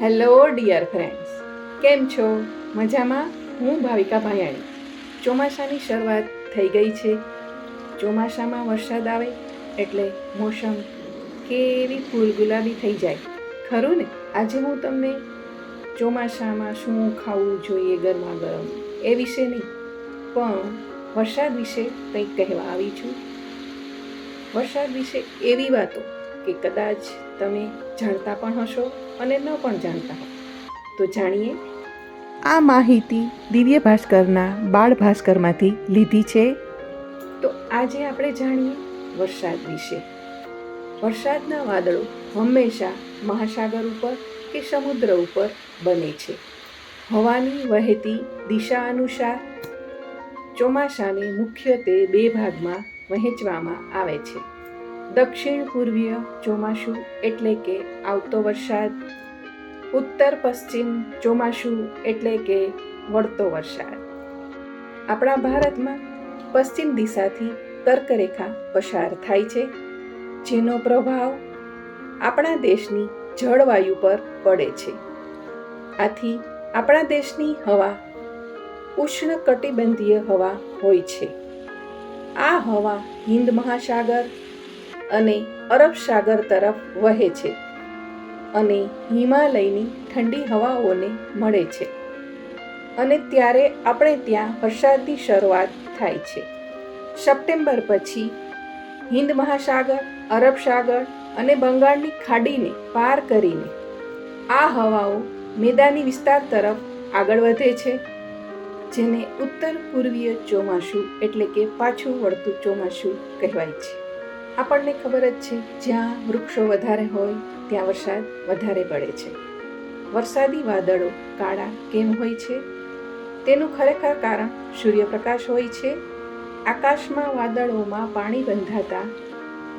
Hello dear friends, કેમ છો? મજામાં? હું ભાવિકા ભાયાણી. ચોમાસાની શરૂઆત થઈ ગઈ છે. ચોમાસામાં વરસાદ આવે એટલે મોસમ કેવી ફૂલ ગુલાબી થઈ જાય, ખરું ને? આજે હું તમને ચોમાસામાં શું ખાવું જોઈએ ગરમા ગરમ એ વિશે નહીં, પણ વરસાદ વિશે કંઈક કહેવા આવી છું. વરસાદ વિશે એવી વાતો કે કદાચ તમે જાણતા પણ હશો અને ન પણ જાણતા હો. તો જાણીએ. આ માહિતી દિવ્ય ભાસ્કરના બાળ ભાસ્કરમાંથી લીધી છે. તો આજે આપણે જાણીએ વરસાદ વિશે. વરસાદના વાદળો હંમેશા મહાસાગર ઉપર કે સમુદ્ર ઉપર બને છે. હવાની વહેતી દિશા અનુસાર ચોમાસાને મુખ્યત્વે બે ભાગમાં વહેંચવામાં આવે છે. દક્ષિણ પૂર્વીય ચોમાસું એટલે કે આવતો વરસાદ, ઉત્તર પશ્ચિમ ચોમાસું એટલે કે વળતો વરસાદ. આપણા ભારતમાં પશ્ચિમ દિશાથી કર્કરેખા પસાર થાય છે, જેનો પ્રભાવ આપણા દેશની જળવાયુ પર પડે છે. આથી આપણા દેશની હવા ઉષ્ણકટિબંધીય હવા હોય છે. આ હવા હિન્દ મહાસાગર અને અરબ સાગર તરફ વહે છે અને હિમાલયની ઠંડી હવાઓને મળે છે, અને ત્યારે આપણે ત્યાં વરસાદની શરૂઆત થાય છે. સપ્ટેમ્બર પછી હિન્દ મહાસાગર, અરબ સાગર અને બંગાળની ખાડીને પાર કરીને આ હવાઓ મેદાની વિસ્તાર તરફ આગળ વધે છે, જેને ઉત્તર પૂર્વીય ચોમાસું એટલે કે પાછું વળતું ચોમાસું કહેવાય છે. આપણને ખબર જ છે, જ્યાં વૃક્ષો વધારે હોય ત્યાં વરસાદ વધારે પડે છે. વરસાદી વાદળો કાળા કેમ હોય છે? તેનું ખરેખર કારણ સૂર્યપ્રકાશ હોય છે. આકાશમાં વાદળોમાં પાણી બંધાતા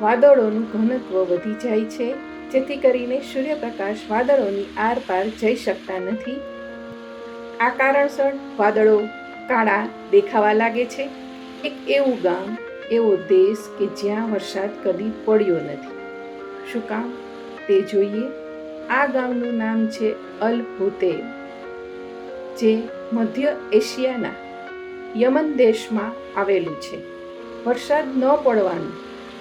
વાદળોનું ઘનત્વ વધી જાય છે, જેથી કરીને સૂર્યપ્રકાશ વાદળોની આરપાર જઈ શકતા નથી. આ કારણસર વાદળો કાળા દેખાવા લાગે છે. એક એવું ગામ, એવો દેશ કે જ્યાં વરસાદ કદી પડ્યો નથી. શું કામ? તે જોઈએ. આ ગામનું નામ છે અલ હુતૈબ, જે મધ્ય એશિયાના યમન દેશમાં આવેલું છે. વરસાદ ન પડવાનું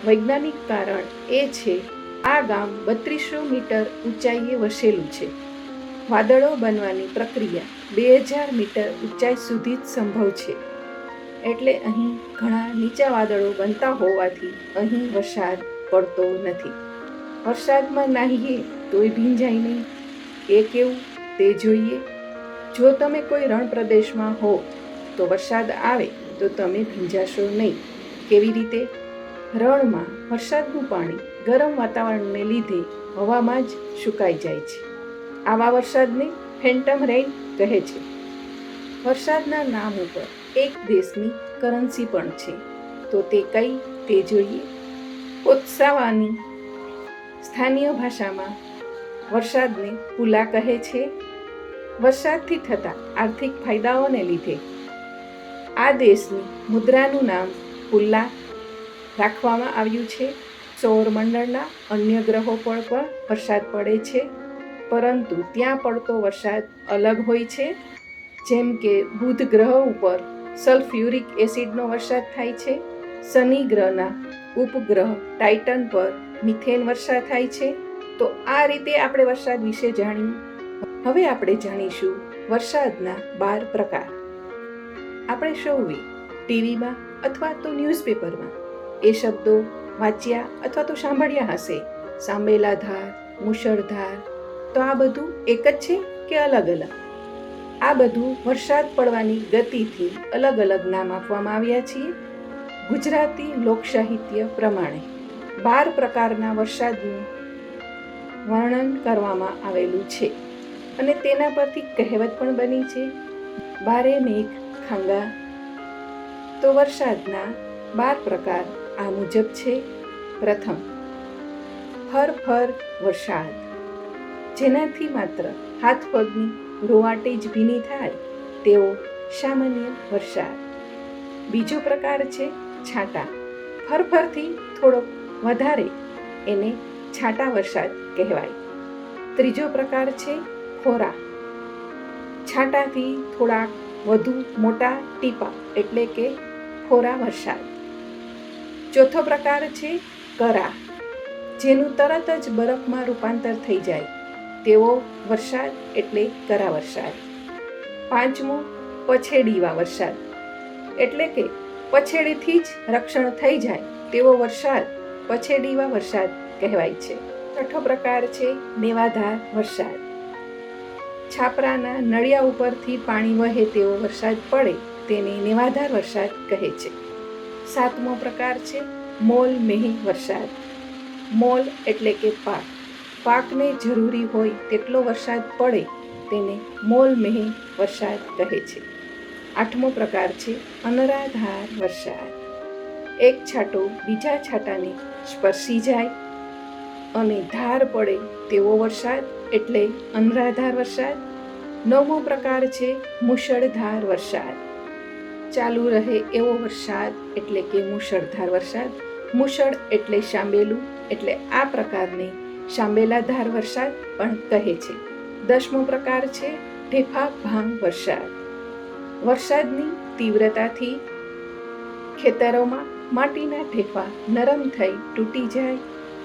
વૈજ્ઞાનિક કારણ એ છે, આ ગામ 3200 મીટર ઊંચાઈએ વસેલું છે. વાદળો બનવાની પ્રક્રિયા 2000 મીટર ઊંચાઈ સુધી જ સંભવ છે. એટલે અહીં ઘણા નીચા વાદળો બનતા હોવાથી અહીં વરસાદ પડતો નથી. વરસાદમાં નાહીએ તોય ભીંજાય નહીં. એ કેવું? તે જોઈએ. જો તમે કોઈ રણ પ્રદેશમાં હો તો વરસાદ આવે તો તમે ભીંજાશો નહીં. કેવી રીતે? રણમાં વરસાદનું પાણી ગરમ વાતાવરણને લીધે હવામાં જ સુકાઈ જાય છે. આવા વરસાદને ફેન્ટમ રેઇન કહે છે. વરસાદના નામ ઉપર એક દેશની કરન્સી પણ છે. તો તે કઈ? તે જોઈએ. બોત્સવાની સ્થાનીય ભાષામાં વરસાદને પુલા કહે છે. વરસાદથી થતા આર્થિક ફાયદાઓને લીધે આ દેશની મુદ્રાનું નામ પુલ્લા રાખવામાં આવ્યું છે. સૌરમંડળના અન્ય ગ્રહો પર પણ વરસાદ પડે છે, પરંતુ ત્યાં પડતો વરસાદ અલગ હોય છે. જેમ કે બુધ ગ્રહ ઉપર સલ્ફ્યુરિક એસિડનો વરસાદ થાય છે. શનિ ગ્રહના ઉપગ્રહ ટાઇટન પર મિથેન વર્ષા થાય છે. તો આ રીતે આપણે વરસાદ વિશે જાણ્યું. હવે આપણે જાણીશું વરસાદના 12 પ્રકાર. આપણે સૌએ ટીવીમાં અથવા તો ન્યૂઝપેપરમાં એ શબ્દો વાંચ્યા અથવા તો સાંભળ્યા હશે. સાંબેલાધાર, મુશળધાર. તો આ બધું એક જ છે કે અલગ અલગ? આ બધું વરસાદ પડવાની ગતિથી અલગ અલગ નામ આપવામાં આવ્યા છે. ગુજરાતી લોકસાહિત્ય પ્રમાણે 12 પ્રકારના વરસાદનું વર્ણન કરવામાં આવેલું છે, અને તેના પરથી કહેવત પણ બની છે, બારે મેઘ ખાંગા. તો વરસાદના 12 પ્રકાર આ મુજબ છે. પ્રથમ, ફર વરસાદ, જેનાથી માત્ર હાથ પગની રોવાટી જ ભીની થાય તેવો સામાન્ય વરસાદ. બીજો પ્રકાર છે છાંટા. ફરથી થોડોક વધારે એને છાંટા વરસાદ કહેવાય. ત્રીજો પ્રકાર છે ફોરા, છાંટાથી થોડાક વધુ મોટા ટીપા એટલે કે ફોરા વરસાદ. ચોથો પ્રકાર છે કરા, જેનું તરત જ બરફમાં રૂપાંતર થઈ જાય તેવો વરસાદ એટલે કરા વરસાદ. પાંચમો પછેડીવા વરસાદ એટલે કે પછેડીથી જ રક્ષણ થઈ જાય તેવો વરસાદ પછેડીવા વરસાદ કહેવાય છે. છઠ્ઠો પ્રકાર છે નેવાધાર વરસાદ. છાપરાના નળિયા ઉપરથી પાણી વહે તેવો વરસાદ પડે તેને નેવાધાર વરસાદ કહે છે. સાતમો પ્રકાર છે મોલ મેહી વરસાદ. મોલ એટલે કે પાક, પાકને જરૂરી હોય તેટલો વરસાદ પડે તેને મોલ મેહી વરસાદ કહે છે. આઠમો પ્રકાર છે અનરાધાર વરસાદ. એક છાંટો બીજા છાંટાને સ્પર્શી જાય અને ધાર પડે તેવો વરસાદ એટલે અનરાધાર વરસાદ. નવમો પ્રકાર છે મુશળધાર વરસાદ. ચાલુ રહે એવો વરસાદ એટલે કે મુશળધાર વરસાદ. મુશળ એટલે સાંબેલું એટલે આ પ્રકારને સાંબેલાધાર વરસાદ પણ કહે છે. દસમો પ્રકાર છે ઢેફા ભાંગ વરસાદ. વરસાદની તીવ્રતાથી ખેતરોમાં માટીના ઢેફા નરમ થઈ તૂટી જાય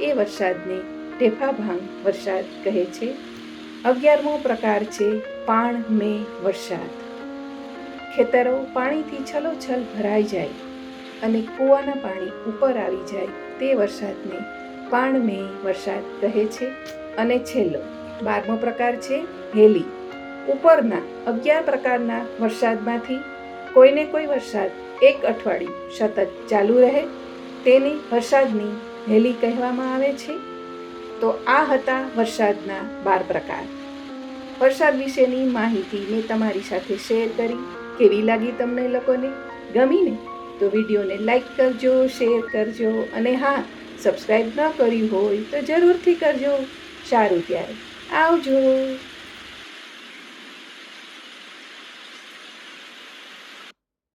એ વરસાદને ઢેફા ભાંગ વરસાદ કહે છે. 11મો પ્રકાર છે પાણ મે વરસાદ. ખેતરો પાણીથી છલોછલ ભરાઈ જાય અને કૂવાના પાણી ઉપર આવી જાય તે વરસાદને પાણ મે વરસાદ કહે છે. અને છેલ્લો 12મો પ્રકાર છે હેલી. ઉપરના 11 પ્રકારના વરસાદમાંથી કોઈને કોઈ વરસાદ એક અઠવાડિયું સતત ચાલુ રહે તેને વરસાદની હેલી કહેવામાં આવે છે. તો આ હતા વરસાદના 12 પ્રકાર. વરસાદ વિશેની માહિતી મેં તમારી સાથે શેર કરી. કેવી લાગી તમને લોકોને? ગમીને તો વિડીયોને લાઈક કરજો, શેર કરજો અને હા, સબસ્ક્રાઈબ ન કર્યું હોય તો જરૂરથી કરજો. સારું ત્યારે આવજો.